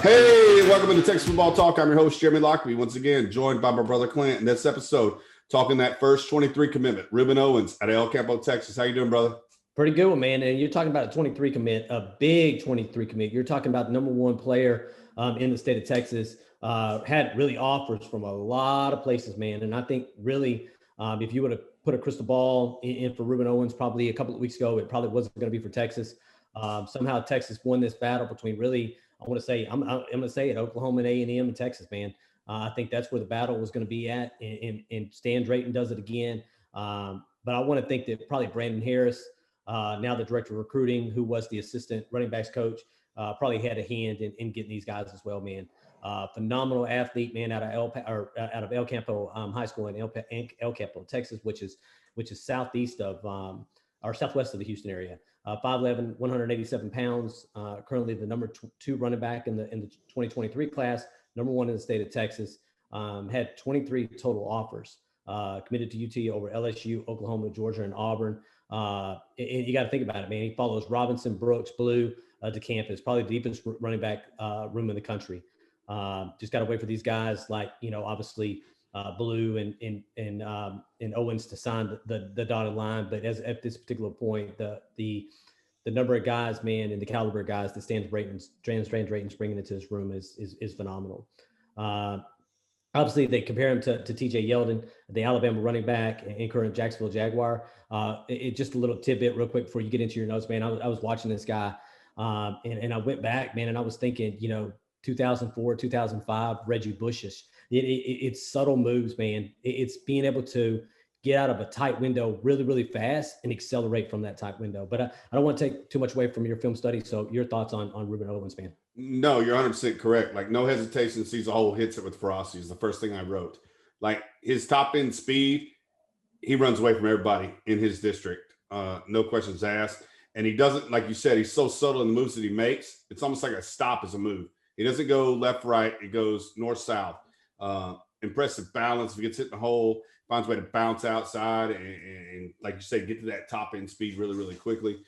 Hey, welcome to Texas Football Talk. I'm your host, Jeremy Lockley, once again joined by my brother Clint. In this episode, talking that first 23 commitment, Rueben Owens at El Campo, Texas. How you doing, brother? Pretty good one, man. And you're talking about a 23 commit, a big 23 commit. You're talking about the number one player in the state of Texas. Had really offers from a lot of places, man. And I think really, if you would have put a crystal ball in for Rueben Owens probably a couple of weeks ago, it probably wasn't going to be for Texas. Somehow Texas won this battle between really, I want to say, I'm going to say it, Oklahoma and A&M and Texas, man. I think that's where the battle was going to be at. And Stan Drayton does it again. But I want to think that probably Brandon Harris, now the director of recruiting, who was the assistant running backs coach, probably had a hand in getting these guys as well, man. Phenomenal athlete, man, out of El Campo High School in El Campo, Texas, which is southeast of or southwest of the Houston area. 5'11", 187 pounds. Currently the number two running back in the 2023 class, number one in the state of Texas. Had 23 total offers. Committed to UT over LSU, Oklahoma, Georgia, and Auburn. And you got to think about it, man. He follows Robinson, Brooks, Blue to campus, probably the deepest running back room in the country. Just got to wait for these guys like, obviously Blue and Owens to sign the dotted line. But at this particular point, the number of guys, man, and the caliber of guys that Stan Drayton's bringing into this room is phenomenal. Obviously, they compare him to T.J. Yeldon, the Alabama running back and current Jacksonville Jaguar. Just a little tidbit real quick before you get into your notes, man. I was watching this guy, and I went back, man, and I was thinking, 2004, 2005, Reggie Bushish. It's subtle moves, man. It's being able to get out of a tight window really, really fast and accelerate from that tight window. But I don't want to take too much away from your film study. So your thoughts on Rueben Owens, man? No, you're 100% correct. Like, no hesitation, sees a hole, hits it with ferocity is the first thing I wrote. Like, his top end speed, he runs away from everybody in his district. No questions asked. And he doesn't, like you said, he's so subtle in the moves that he makes. It's almost like a stop as a move. He doesn't go left, right. It goes north, south. Impressive balance. If he gets hit in the hole, finds a way to bounce outside and like you said, get to that top end speed really, really quickly.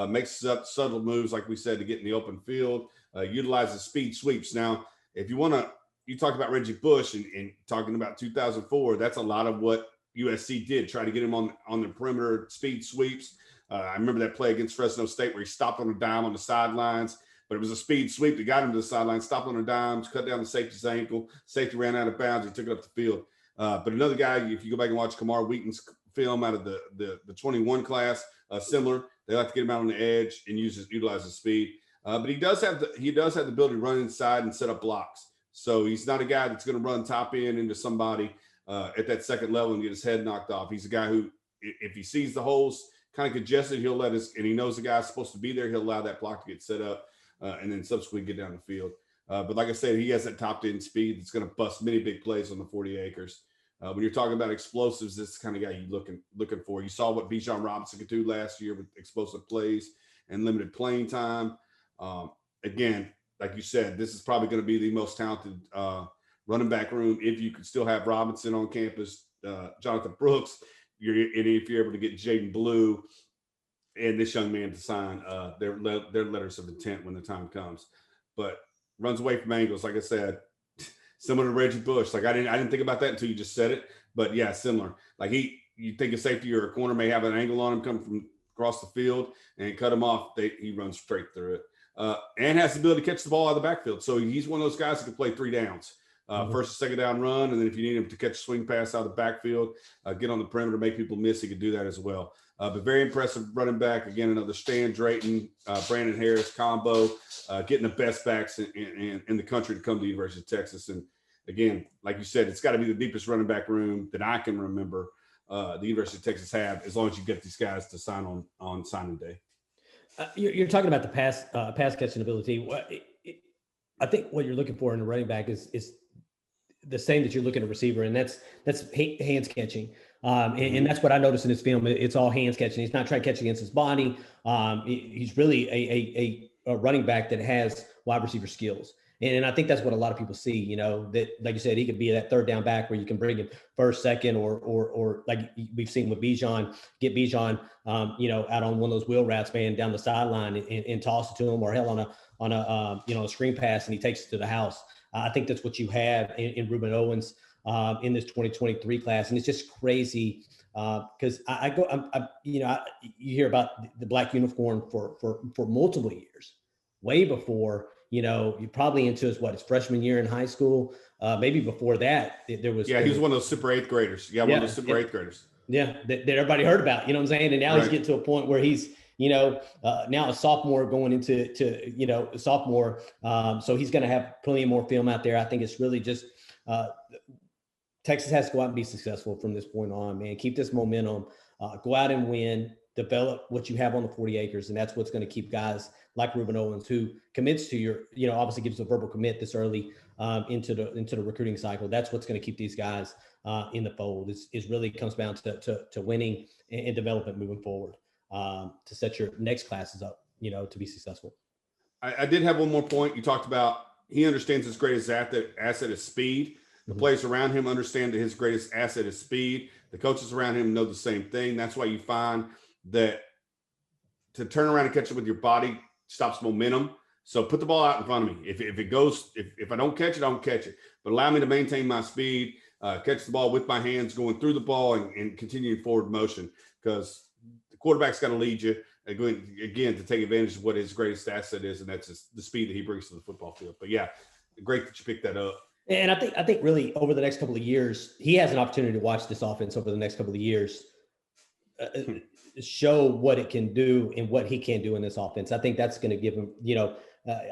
Makes up subtle moves, like we said, to get in the open field. Utilizes speed sweeps. Now, if you want to, you talked about Reggie Bush and talking about 2004. That's a lot of what USC did, try to get him on the perimeter speed sweeps. I remember that play against Fresno State where he stopped on a dime on the sidelines, but it was a speed sweep that got him to the sideline, stopped on a dime, cut down the safety's ankle. Safety ran out of bounds. He took it up the field. But another guy, if you go back and watch Kamar Wheaton's film out of the 21 class, similar. They like to get him out on the edge and utilize his speed. But he does have the ability to run inside and set up blocks. So he's not a guy that's going to run top end into somebody at that second level and get his head knocked off. He's a guy who, if he sees the holes kind of congested, and he knows the guy's supposed to be there, he'll allow that block to get set up and then subsequently get down the field. But like I said, he has that top end speed that's going to bust many big plays on the 40 acres. When you're talking about explosives, this is the kind of guy you're looking for. You saw what Bijan Robinson could do last year with explosive plays and limited playing time. Again, like you said, this is probably going to be the most talented running back room if you could still have Robinson on campus, Jonathan Brooks, if you're able to get Jaden Blue and this young man to sign their letters of intent when the time comes. But runs away from angles, like I said, similar to Reggie Bush. Like I didn't think about that until you just said it, but yeah, similar. Like you think a safety or a corner may have an angle on him coming from across the field and cut him off. He runs straight through it. And has the ability to catch the ball out of the backfield. So he's one of those guys who can play 3 downs. First and second down run, and then if you need him to catch a swing pass out of the backfield, get on the perimeter, make people miss, he could do that as well. But very impressive running back. Again, another Stan Drayton, Brandon Harris combo, getting the best backs in the country to come to the University of Texas. And again, like you said, it's got to be the deepest running back room that I can remember the University of Texas have, as long as you get these guys to sign on signing day. You're talking about the pass catching ability. I think what you're looking for in a running back is the same that you're looking at a receiver, and that's hands catching. And that's what I noticed in this film. It's all hands catching. He's not trying to catch against his body. He's really a running back that has wide receiver skills. And I think that's what a lot of people see, that, like you said, he could be that third down back where you can bring him first, second, or like we've seen with Bijan, get Bijan, out on one of those wheel routes, man, down the sideline and toss it to him, or hell a screen pass and he takes it to the house. I think that's what you have in Rueben Owens in this 2023 class, and it's just crazy because you hear about the black uniform for multiple years, way before you're probably into his freshman year in high school, maybe before that. There was he was one of those super eighth graders. Yeah, one of those super eighth graders. Yeah, that everybody heard about. You know what I'm saying? And now he's getting to a point where he's now a sophomore going into a sophomore. So he's going to have plenty more film out there. I think it's really just Texas has to go out and be successful from this point on, man. Keep this momentum, go out and win, develop what you have on the 40 acres. And that's what's going to keep guys like Rueben Owens, who commits to your, obviously gives a verbal commit this early into the recruiting cycle. That's what's going to keep these guys in the fold. Is really comes down to winning and development moving forward to set your next classes up, to be successful. I did have one more point. You talked about he understands his greatest asset is speed. The players around him understand that his greatest asset is speed. The coaches around him know the same thing. That's why you find that to turn around and catch it with your body stops momentum. So put the ball out in front of me. If I don't catch it, I don't catch it. But allow me to maintain my speed, catch the ball with my hands, going through the ball and continuing forward motion, because the quarterback's got to lead you again to take advantage of what his greatest asset is, and that's the speed that he brings to the football field. But yeah, great that you picked that up. And I think really over the next couple of years, he has an opportunity to watch this offense over the next couple of years, show what it can do and what he can do in this offense. I think that's going to give him,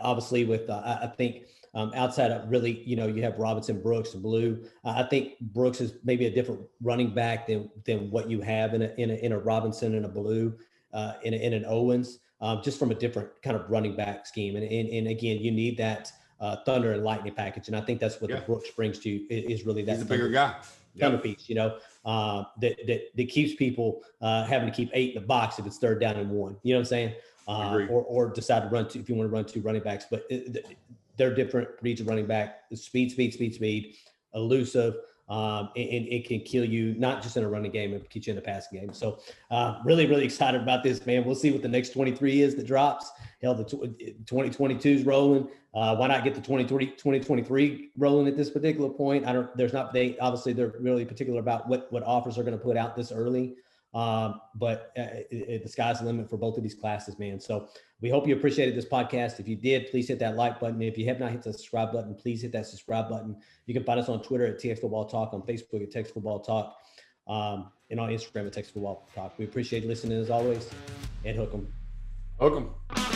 obviously with, I think outside of really, you have Robinson, Brooks, and Blue. I think Brooks is maybe a different running back than what you have in a Robinson and a Blue, in an Owens, just from a different kind of running back scheme. And again, you need that thunder and lightning package. And I think that's what the Brooks brings to you is really that. He's a bigger guy. Thunder piece, that keeps people having to keep 8 in the box if it's 3rd down and 1. You know what I'm saying? Or decide to run two if you want to run 2 running backs. But they're different breeds of running back. Speed, elusive, and it can kill you not just in a running game, it can keep you in a passing game. So really, really excited about this, man. We'll see what the next 23 is that drops. Hell, the 2022 is rolling. Why not get the 2023 rolling at this particular point? Obviously they're really particular about what offers are going to put out this early. But the sky's the limit for both of these classes, man. So we hope you appreciated this podcast. If you did, please hit that like button. If you have not hit the subscribe button, please hit that subscribe button. You can find us on Twitter at TX Football Talk, on Facebook at Texas Football Talk, and on Instagram at Texas Football Talk. We appreciate listening as always, and hook 'em. Hook 'em.